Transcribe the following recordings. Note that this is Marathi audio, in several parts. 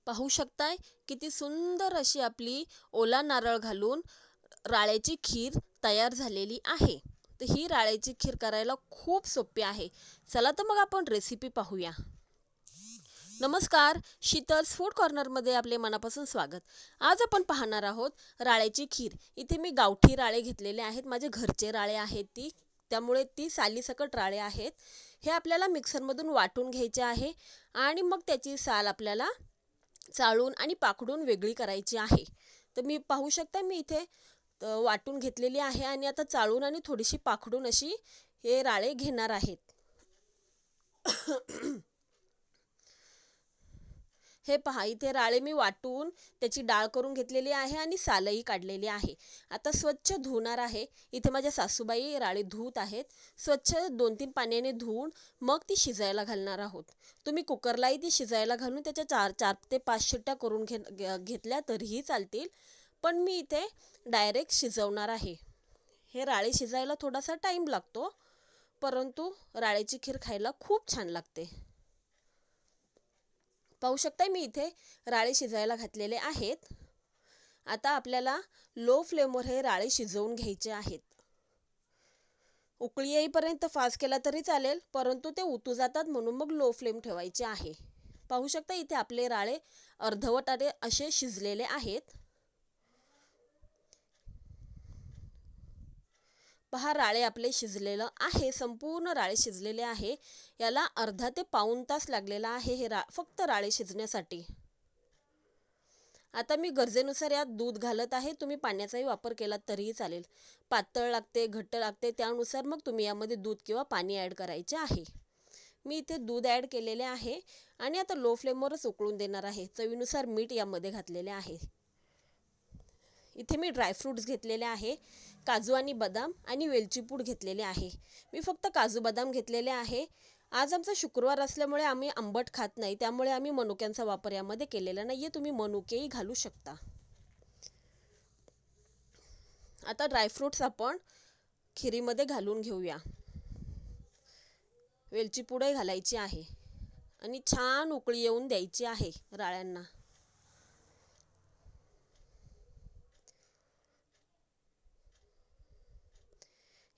पाहू शकताय किती सुंदर अशी आपली ओला नारळ घालून राळ्याची खीर तयार झालेली आहे। तर ही राळ्याची खीर करायला खूप सोपी आहे। चला तर मग आपण रेसिपी पाहूया। नमस्कार, शीतल्स फूड कॉर्नर मध्ये आपले मनापासून स्वागत। आज आपण पाहणार आहोत राळ्याची खीर। इथे मी गावठी राळे घेतलेले आहेत, माझे घरचे राळे आहेत त्यामुळे ती सालीसकट राळे आहेत। हे आपल्याला मिक्सर मधून वाटून घ्यायचे आहे आणि मग त्याची साल आपल्याला चाळून आणि पाकडून वेगळी करायची आहे। तर मी पाहू शकता मी इथे वाटून घेतलेली आहे आणि आता चाळून आणि थोडीशी पाकडून अशी हे राळे घेणार आहेत। हे पहा, इथे राळे मी वाटून त्याची डाळ करून घेतलेली आहे आणि सालही काढलेली आहे। आता स्वच्छ धुणार आहे। इथे माझ्या सासूबाई राळे धुत आहेत। स्वच्छ 2-3 पाण्याने धुवून मग ती शिजायला घालणार आहोत। तुम्ही कुकरलाही ती शिजायला घालून त्याच्या 4 ते 5 शिट्ट्या करून घेतल्या तरीही चालतील, पण मी इथे डायरेक्ट शिजवणार आहे। हे राळे शिजायला थोडासा टाइम लागतो, परंतु राळ्याची खीर खायला खूप छान लागते। पाहू शकताय मी इथे राळे शिजायला घातलेले आहेत। आता आपल्याला लो फ्लेमवर हे राळे शिजवून घ्यायचे आहेत। उकळी येईपर्यंत फास्ट केला तरी चालेल, परंतु ते उतू जातात म्हणून मग लो फ्लेम ठेवायचे आहे। पाहू शकता इथे आपले राळे अर्धवट असे शिजलेले आहेत। पहा, राळे आपले शिजलेलं आहे, संपूर्ण राळे शिजलेले आहे। याला अर्धा ते पाऊण तास लागलेला आहे हे फक्त राळे शिजण्यासाठी। आता मी गरजेनुसार यात दूध घालत आहे। तुम्ही पाण्याचाही वापर केला तरीही चालेल। पातळ लागते, घट्ट लागते त्यानुसार मग तुम्ही यामध्ये दूध किंवा पाणी ॲड करायचे आहे। मी इथे दूध ॲड केलेले आहे आणि आता लो फ्लेमवरच उकळून देणार आहे। चवीनुसार मीठ यामध्ये घातलेले आहे। इथे मी ड्रायफ्रूट्स घेतलेले आहे, काजू आणि बदाम आणि वेलची पूड घेतलेले आहे। मी फक्त काजू बदाम घेतलेले आहे। आज आमचा शुक्रवार असल्यामुळे आम्ही आंबट खात नाही, त्यामुळे आम्ही मनुक्यांचा वापर यामध्ये केलेला नाहीये। तुम्ही मनुकेही घालू शकता। आता ड्रायफ्रूट्स आपण खिरीमध्ये घालून घेऊया। वेलची पूडही घालायची आहे आणि छान उकळी येऊन द्यायची आहे राळ्यांना।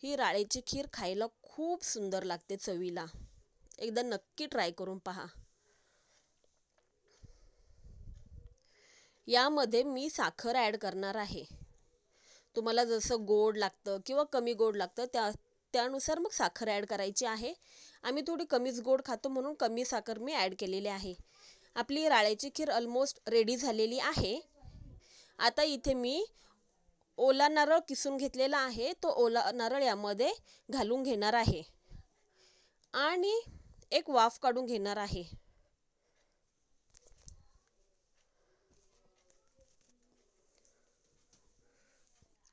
ही राळ्याची खीर खायला खूप सुंदर लागते चवीला। एकदा नक्की ट्राय करून पहा। यामध्ये मी साखर ॲड करणार आहे। तुम्हाला जसं गोड लागतं किंवा कमी गोड लागतं त्यानुसार मग साखर ॲड करायची आहे। आम्ही थोडी कमीच गोड खातो म्हणून कमी साखर मी ॲड केलेली आहे। आपली राळ्याची खीर ऑलमोस्ट रेडी झालेली आहे। आता इथे मी ओला नारळ किसून घेतलेला आहे, तो ओला नारळ यामध्ये घालून घेणार आहे आणि एक वाफ काढून घेणार आहे।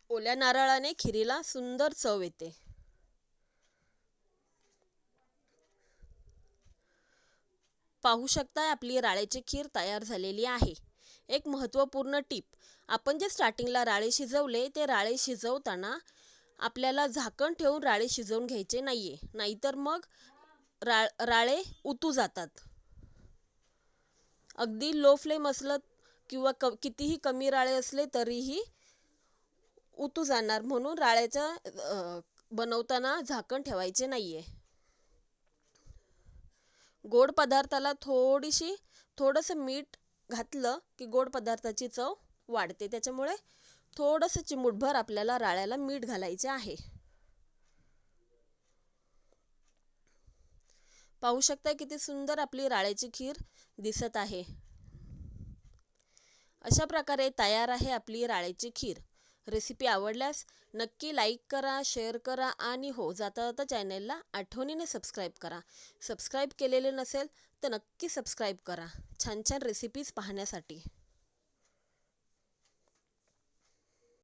ओल्या नारळाने खिरीला सुंदर चव येते। पाहू शकताय आपली राळ्याची खीर तयार झालेली आहे। एक महत्त्वपूर्ण टिप, आपण जे स्टार्टिंगला राळे शिजवले ते राळे शिजवताना आपल्याला झाकण ठेवून राळे शिजवून घ्यायचे नाहीये, नाहीतर मग राळे उतू जातात। अगदी लो फ्लेम असलं किंवा कितीही कमी राळे असले तरीही उतू जाणार, म्हणून राळ्याचा बनवताना झाकण ठेवायचे नाहीये। गोड पदार्थाला थोडंसं मीठ घातलं की गोड पदार्थाची चव वाढते, त्याच्यामुळे थोडंसं चिमूटभर आपल्याला राळ्याला मीठ घालायचे आहे। पाहू शकता किती सुंदर आपली राळ्याची खीर दिसत आहे। अशा प्रकारे तयार आहे आपली राळ्याची खीर। रेसिपी आवडल्यास नक्की लाईक करा, शेअर करा आणि हो, जाता जाता चॅनलला आठवणीने सबस्क्राईब करा। सबस्क्राईब केलेले नसेल तर नक्की सबस्क्राईब करा छान छान रेसिपीज पाहण्यासाठी।